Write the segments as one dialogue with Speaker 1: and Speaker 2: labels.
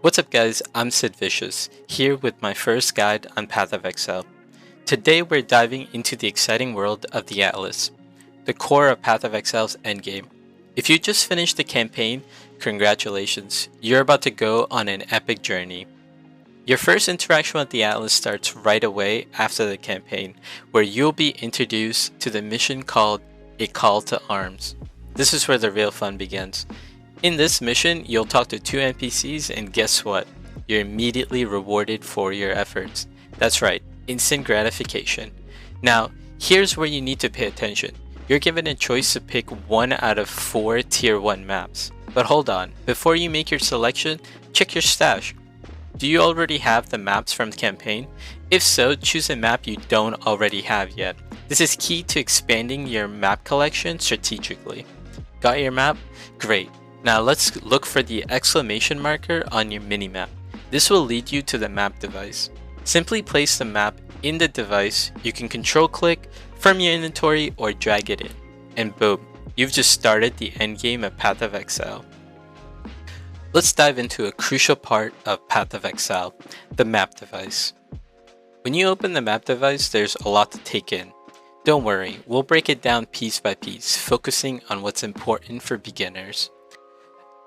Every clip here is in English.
Speaker 1: What's up guys, I'm Sid Vicious, here with my first guide on Path of Exile. Today we're diving into the exciting world of the Atlas, the core of Path of Exile's endgame. If you just finished the campaign, congratulations, you're about to go on an epic journey. Your first interaction with the Atlas starts right away after the campaign, where you'll be introduced to the mission called A Call to Arms. This is where the real fun begins. In this mission, you'll talk to two NPCs and guess what? You're immediately rewarded for your efforts. That's right, instant gratification. Now, here's where you need to pay attention. You're given a choice to pick one out of 4 tier 1 maps. But hold on, before you make your selection, check your stash. Do you already have the maps from the campaign? If so, choose a map you don't already have yet. This is key to expanding your map collection strategically. Got your map? Great. Now let's look for the exclamation marker on your minimap. This will lead you to the map device. Simply place the map in the device. You can control click from your inventory or drag it in. And boom, you've just started the endgame of Path of Exile. Let's dive into a crucial part of Path of Exile, the map device. When you open the map device, there's a lot to take in. Don't worry, we'll break it down piece by piece, focusing on what's important for beginners.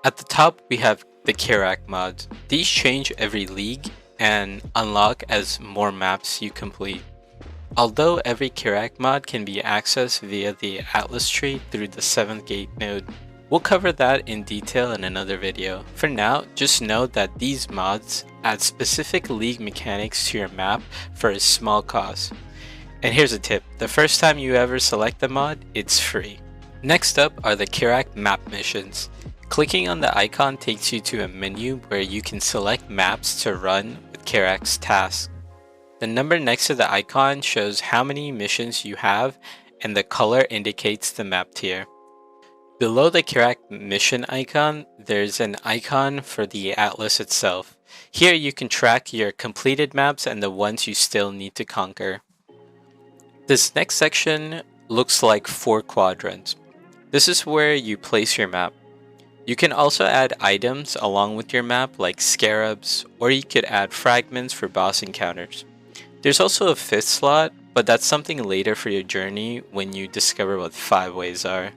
Speaker 1: At the top, we have the Karak mods. These change every league and unlock as more maps you complete. Although every Karak mod can be accessed via the Atlas tree through the 7th gate node. We'll cover that in detail in another video. For now, just know that these mods add specific league mechanics to your map for a small cost. And here's a tip, the first time you ever select the mod, it's free. Next up are the Karak map missions. Clicking on the icon takes you to a menu where you can select maps to run with Karak's task. The number next to the icon shows how many missions you have and the color indicates the map tier. Below the Karak mission icon, there's an icon for the Atlas itself. Here you can track your completed maps and the ones you still need to conquer. This next section looks like 4 quadrants. This is where you place your map. You can also add items along with your map like scarabs, or you could add fragments for boss encounters. There's also a 5th slot, but that's something later for your journey when you discover what 5 ways are.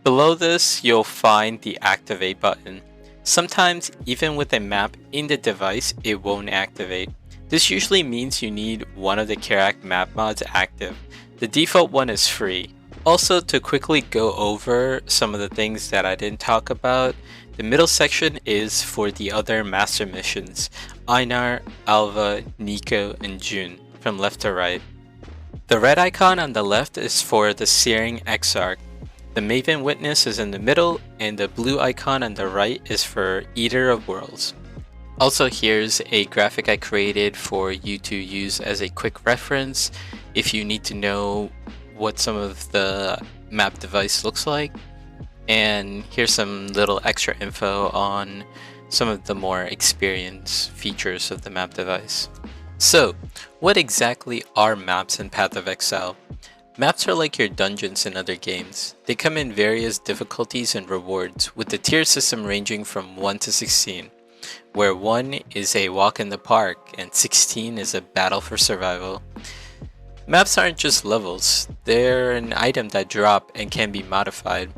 Speaker 1: Below this, you'll find the activate button. Sometimes, even with a map in the device, it won't activate. This usually means you need one of the Karak map mods active. The default one is free. Also, to quickly go over some of the things that I didn't talk about, the middle section is for the other master missions, Einar, Alva, Nico, and June, from left to right. The red icon on the left is for the Searing Exarch. The Maven Witness is in the middle, and the blue icon on the right is for Eater of Worlds. Also, here's a graphic I created for you to use as a quick reference if you need to know what some of the map device looks like. And here's some little extra info on some of the more experienced features of the map device. So, what exactly are maps in Path of Exile? Maps are like your dungeons in other games. They come in various difficulties and rewards, with the tier system ranging from 1 to 16, where 1 is a walk in the park and 16 is a battle for survival. Maps aren't just levels, they're an item that drop and can be modified.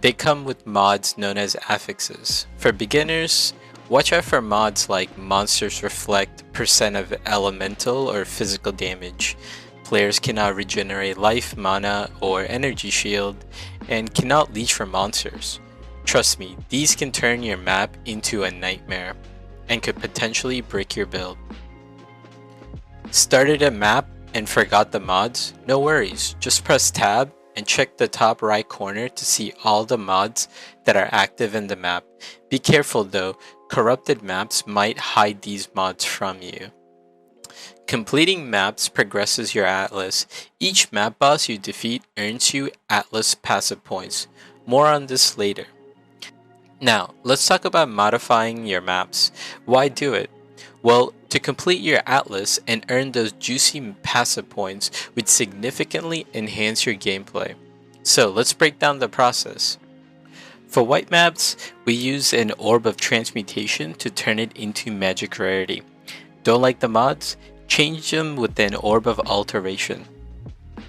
Speaker 1: They come with mods known as affixes. For beginners, watch out for mods like monsters reflect % of elemental or physical damage. Players cannot regenerate life, mana, or energy shield, and cannot leech from monsters. Trust me, these can turn your map into a nightmare, and could potentially break your build. Started a map and forgot the mods? No worries, just press tab and check the top right corner to see all the mods that are active in the map. Be careful though, corrupted maps might hide these mods from you. Completing maps progresses your Atlas. Each map boss you defeat earns you Atlas passive points. More on this later. Now, let's talk about modifying your maps. Why do it? Well, to complete your Atlas and earn those juicy passive points would significantly enhance your gameplay. So let's break down the process. For white maps, we use an orb of transmutation to turn it into magic rarity. Don't like the mods? Change them with an orb of alteration.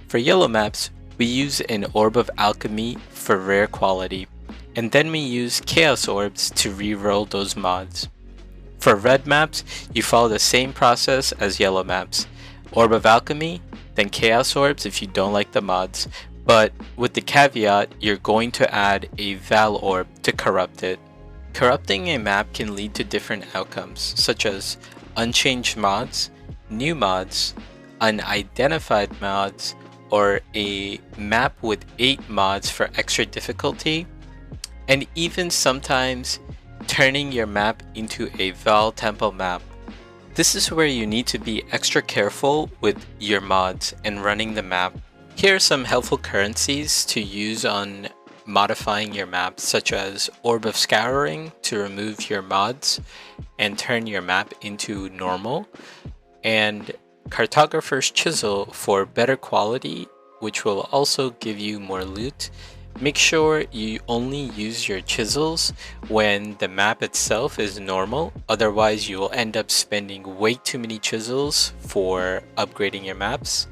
Speaker 1: For yellow maps, we use an orb of alchemy for rare quality, and then we use chaos orbs to reroll those mods. For red maps, you follow the same process as yellow maps. Orb of alchemy, then chaos orbs if you don't like the mods, but with the caveat you're going to add a Val orb to corrupt it. Corrupting a map can lead to different outcomes, such as unchanged mods, new mods, unidentified mods, or a map with 8 mods for extra difficulty, and even sometimes turning your map into a Val Temple map. This is where you need to be extra careful with your mods and running the map. Here are some helpful currencies to use on modifying your map, such as Orb of Scouring to remove your mods and turn your map into normal, and Cartographer's Chisel for better quality, which will also give you more loot. Make sure you only use your chisels when the map itself is normal, otherwise you will end up spending way too many chisels for upgrading your maps.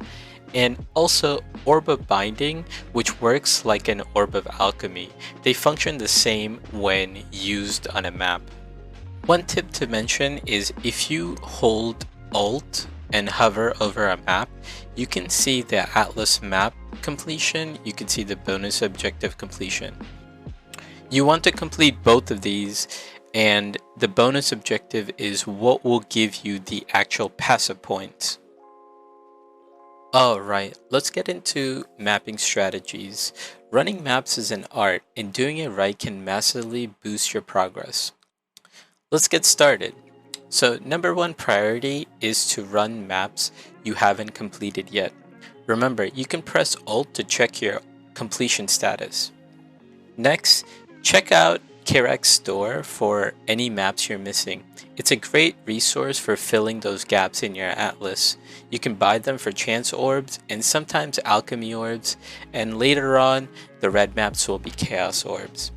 Speaker 1: And also Orb of Binding, which works like an Orb of Alchemy. They function the same when used on a map. One tip to mention is if you hold Alt and hover over a map, you can see the Atlas map completion, you can see the bonus objective completion. You want to complete both of these, and the bonus objective is what will give you the actual passive points. Alright, let's get into mapping strategies. Running maps is an art, and doing it right can massively boost your progress. Let's get started. So number one priority is to run maps you haven't completed yet. Remember, you can press Alt to check your completion status. Next, check out Kirak's store for any maps you're missing. It's a great resource for filling those gaps in your atlas. You can buy them for chance orbs and sometimes alchemy orbs, and later on, the red maps will be chaos orbs.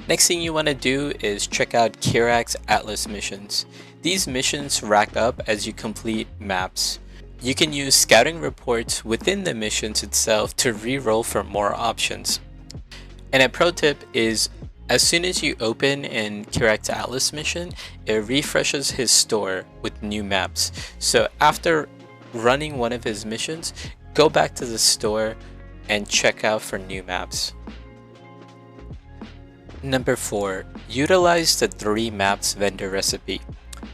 Speaker 1: Next thing you want to do is check out Kirak's Atlas missions. These missions rack up as you complete maps. You can use scouting reports within the missions itself to re-roll for more options. And a pro tip is, as soon as you open in Kirak's Atlas mission, it refreshes his store with new maps. So after running one of his missions, go back to the store and check out for new maps. Number 4. Utilize the 3 maps vendor recipe.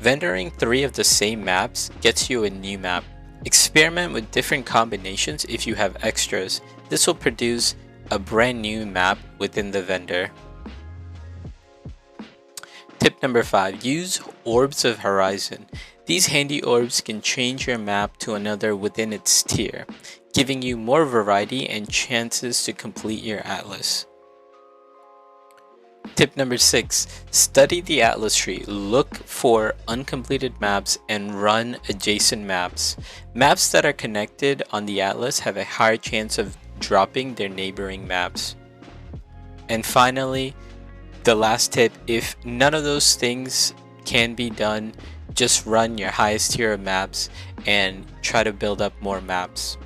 Speaker 1: Vendoring 3 of the same maps gets you a new map. Experiment with different combinations if you have extras. This will produce a brand new map within the vendor. Tip number 5. Use Orbs of Horizon. These handy orbs can change your map to another within its tier, giving you more variety and chances to complete your atlas. Tip number 6. Study the atlas tree. Look for uncompleted maps and run adjacent maps. Maps that are connected on the atlas have a higher chance of dropping their neighboring maps. And finally, the last tip, if none of those things can be done, just run your highest tier of maps and try to build up more maps.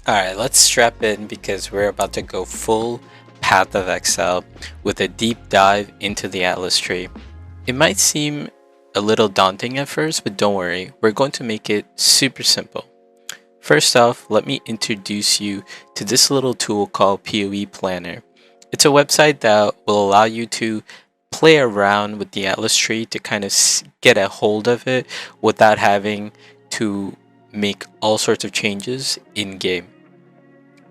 Speaker 1: Alright, let's strap in because we're about to go full Path of Exile with a deep dive into the Atlas tree. It might seem a little daunting at first, but don't worry, we're going to make it super simple. First off, let me introduce you to this little tool called PoE Planner. It's a website that will allow you to play around with the Atlas tree to kind of get a hold of it without having to make all sorts of changes in-game.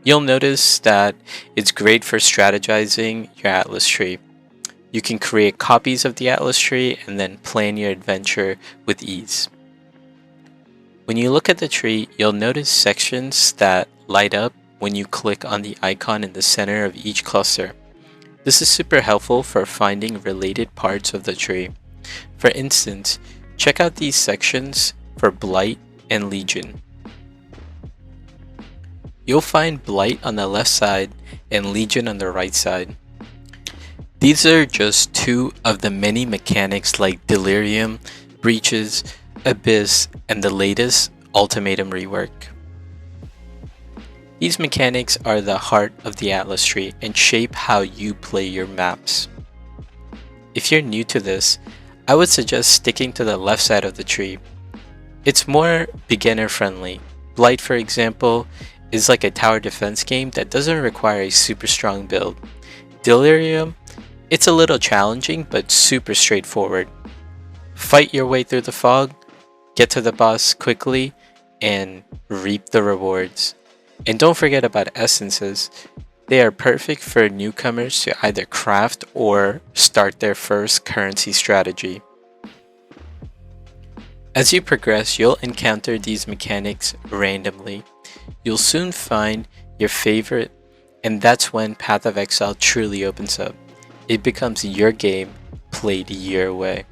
Speaker 1: You'll notice that it's great for strategizing your Atlas tree. You can create copies of the Atlas tree and then plan your adventure with ease. When you look at the tree, you'll notice sections that light up when you click on the icon in the center of each cluster. This is super helpful for finding related parts of the tree. For instance, check out these sections for Blight and Legion. you'll find Blight on the left side and Legion on the right side. These are just two of the many mechanics like Delirium, Breaches, Abyss, and the latest Ultimatum rework. These mechanics are the heart of the Atlas tree and shape how you play your maps. If you're new to this, I would suggest sticking to the left side of the tree. It's more beginner friendly. Blight, for example, is like a tower defense game that doesn't require a super strong build. Delirium, it's a little challenging but super straightforward. Fight your way through the fog, get to the boss quickly, and reap the rewards. And don't forget about essences. They are perfect for newcomers to either craft or start their first currency strategy. As you progress, you'll encounter these mechanics randomly. You'll soon find your favorite, and that's when Path of Exile truly opens up. It becomes your game, played your way.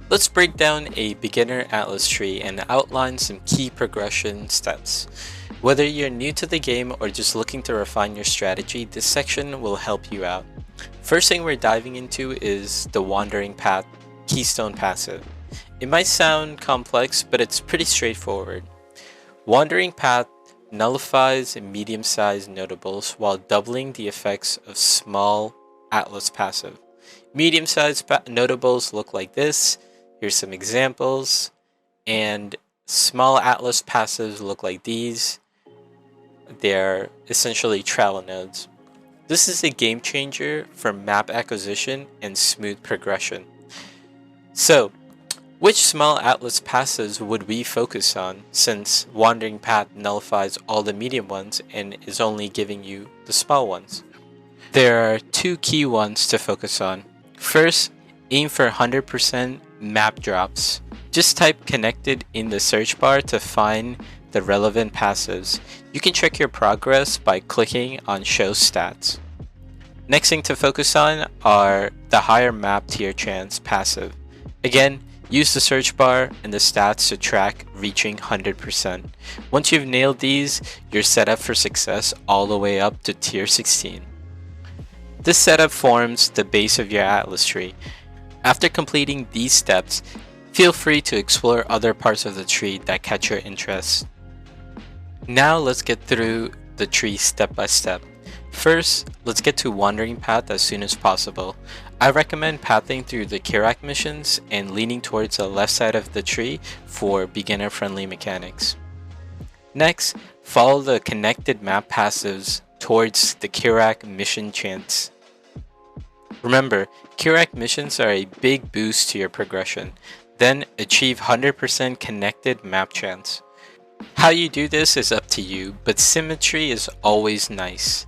Speaker 1: Let's break down a beginner Atlas tree and outline some key progression steps. Whether you're new to the game or just looking to refine your strategy, this section will help you out. First thing we're diving into is the Wandering Path Keystone passive. It might sound complex, but it's pretty straightforward. Wandering Path nullifies medium-sized notables while doubling the effects of small Atlas passive. Medium-sized notables look like this. Here's some examples. And small Atlas passives look like these. They're essentially travel nodes. This is a game changer for map acquisition and smooth progression. So, which small Atlas passives would we focus on, since Wandering Path nullifies all the medium ones and is only giving you the small ones? There are two key ones to focus on. First, aim for 100% map drops. Just type connected in the search bar to find the relevant passives. You can check your progress by clicking on Show Stats. Next thing to focus on are the higher map tier chance passive. Again, use the search bar and the stats to track reaching 100%. Once you've nailed these, you're set up for success all the way up to tier 16. This setup forms the base of your Atlas tree. After completing these steps, feel free to explore other parts of the tree that catch your interest. Now let's get through the tree step by step. First, let's get to Wandering Path as soon as possible. I recommend pathing through the Kirak missions and leaning towards the left side of the tree for beginner friendly mechanics. Next, follow the connected map passives towards the Kirak mission chance. Remember, Kirak missions are a big boost to your progression. Then achieve 100% connected map chance. How you do this is up to you, but symmetry is always nice.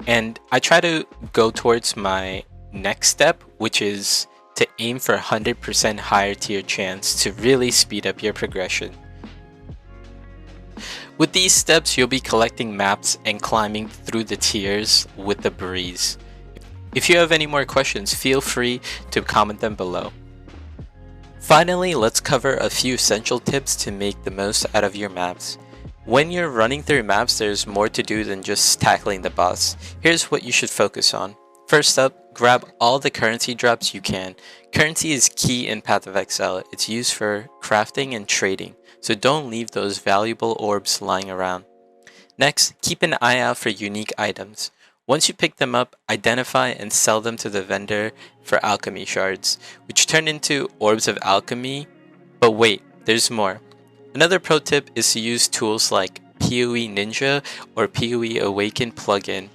Speaker 1: And I try to go towards my next step, which is to aim for 100% higher tier chance to really speed up your progression. With these steps, you'll be collecting maps and climbing through the tiers with the breeze. If you have any more questions, feel free to comment them below. Finally, let's cover a few essential tips to make the most out of your maps. When you're running through maps, there's more to do than just tackling the boss. Here's what you should focus on. First up, grab all the currency drops you can. Currency is key in Path of Exile. It's used for crafting and trading, so don't leave those valuable orbs lying around. Next, keep an eye out for unique items. Once you pick them up, identify and sell them to the vendor for alchemy shards, which turn into orbs of alchemy. But wait, there's more. Another pro tip is to use tools like PoE Ninja or PoE Awaken plugin.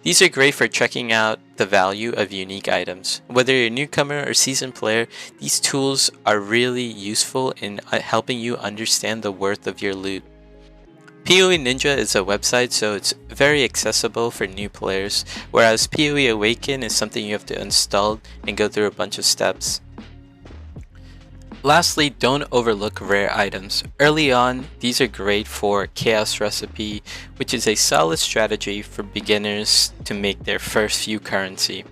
Speaker 1: These are great for checking out the value of unique items. Whether you're a newcomer or seasoned player, these tools are really useful in helping you understand the worth of your loot. PoE Ninja is a website, so it's very accessible for new players, whereas PoE Awaken is something you have to install and go through a bunch of steps. Lastly, don't overlook rare items. Early on, these are great for Chaos Recipe, which is a solid strategy for beginners to make their first few currency.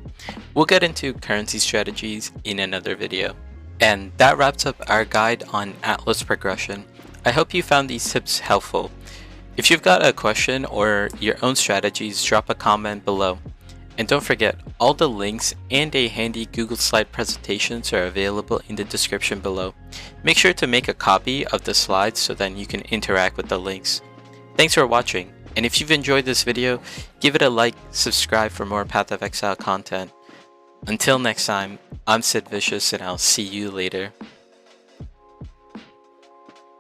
Speaker 1: We'll get into currency strategies in another video. And that wraps up our guide on Atlas progression. I hope you found these tips helpful. If you've got a question or your own strategies, drop a comment below. And don't forget, all the links and a handy Google slide presentations are available in the description below. Make sure to make a copy of the slides so that you can interact with the links. Thanks for watching, and if you've enjoyed this video, give it a like, subscribe for more Path of Exile content. Until next time, I'm Sid Vicious and I'll see you later.